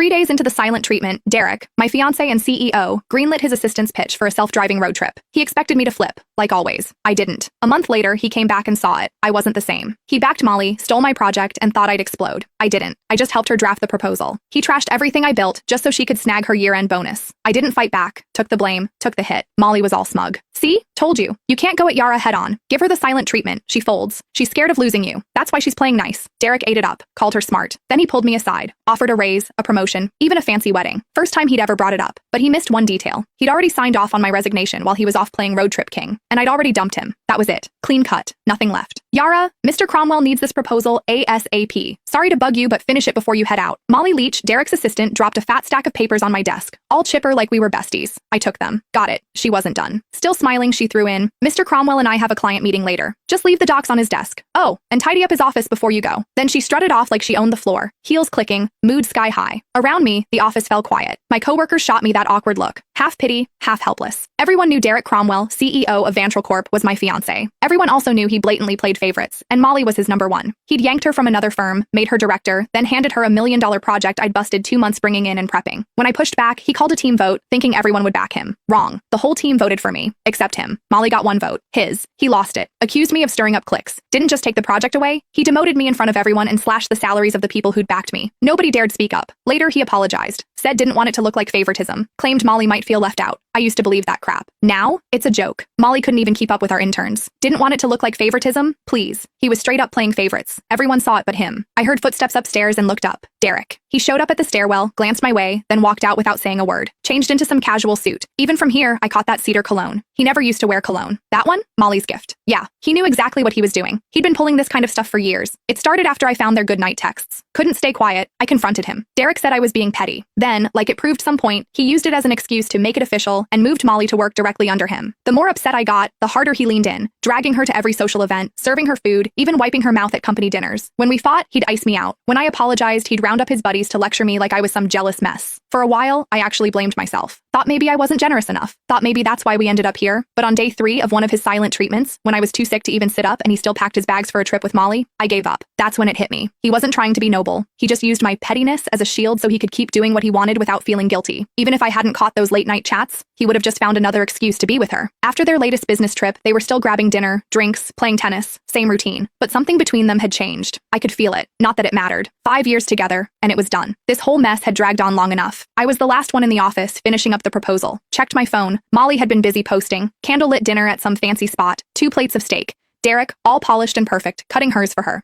3 days into the silent treatment, Derek, my fiancé and CEO, greenlit his assistant's pitch for a self-driving road trip. He expected me to flip, like always. I didn't. A month later, he came back and saw it. I wasn't the same. He backed Molly, stole my project, and thought I'd explode. I didn't. I just helped her draft the proposal. He trashed everything I built just so she could snag her year-end bonus. I didn't fight back, took the blame, took the hit. Molly was all smug. See? Told you. You can't go at Yara head-on. Give her the silent treatment. She folds. She's scared of losing you. That's why she's playing nice. Derek ate it up, called her smart. Then he pulled me aside, offered a raise, a promotion, even a fancy wedding. First time he'd ever brought it up. But he missed one detail. He'd already signed off on my resignation while he was off playing Road Trip King, and I'd already dumped him. That was it. Clean cut. Nothing left. Yara, Mr. Cromwell needs this proposal ASAP. Sorry to bug you, but finish it before you head out. Molly Leach, Derek's assistant, dropped a fat stack of papers on my desk, all chipper like we were besties. I took them. Got it. She wasn't done. Still smiling, she threw in, Mr. Cromwell and I have a client meeting later. Just leave the docs on his desk. Oh, and tidy up his office before you go. Then she strutted off like she owned the floor, heels clicking, mood sky high. Around me, the office fell quiet. My coworkers shot me that awkward look, half pity, half helpless. Everyone knew Derek Cromwell, CEO of Vantral Corp, was my fiancé. Everyone also knew he blatantly played favorites, and Molly was his number one. He'd yanked her from another firm, made her director, then handed her $1 million project I'd busted 2 months bringing in and prepping. When I pushed back, he called a team vote, thinking everyone would back him. Wrong. The whole team voted for me, except him. Molly got 1 vote. His. He lost it. Accused me of stirring up cliques. Didn't just take the project away. He demoted me in front of everyone and slashed the salaries of the people who'd backed me. Nobody dared speak up. Later, he apologized. Said didn't want it to look like favoritism. Claimed Molly might feel left out. I used to believe that crap. Now, it's a joke. Molly couldn't even keep up with our interns. Didn't want it to look like favoritism? Please. He was straight up playing favorites. Everyone saw it but him. I heard footsteps upstairs and looked up. Derek. He showed up at the stairwell, glanced my way, then walked out without saying a word. Changed into some casual suit. Even from here, I caught that cedar cologne. He never used to wear cologne. That one? Molly's gift. Yeah, he knew exactly what he was doing. He'd been pulling this kind of stuff for years. It started after I found their goodnight texts. Couldn't stay quiet. I confronted him. Derek said I was being petty. Then, like it proved some point, he used it as an excuse to make it official and moved Molly to work directly under him. The more upset I got, the harder he leaned in, dragging her to every social event, serving her food, even wiping her mouth at company dinners. When we fought, he'd ice me out. When I apologized, he'd round up his buddies to lecture me like I was some jealous mess. For a while, I actually blamed myself. Thought maybe I wasn't generous enough. Thought maybe that's why we ended up here. But on day 3 of one of his silent treatments, when I was too sick to even sit up and he still packed his bags for a trip with Molly, I gave up. That's when it hit me. He wasn't trying to be noble. He just used my pettiness as a shield so he could keep doing what he wanted without feeling guilty. Even if I hadn't caught those late-night chats, he would have just found another excuse to be with her. After their latest business trip, they were still grabbing dinner, drinks, playing tennis, same routine. But something between them had changed. I could feel it. Not that it mattered. 5 years together, and it was done. This whole mess had dragged on long enough. I was the last one in the office, finishing up the proposal. Checked my phone. Molly had been busy posting. Candlelit dinner at some fancy spot. 2 plates of steak. Derek, all polished and perfect, cutting hers for her.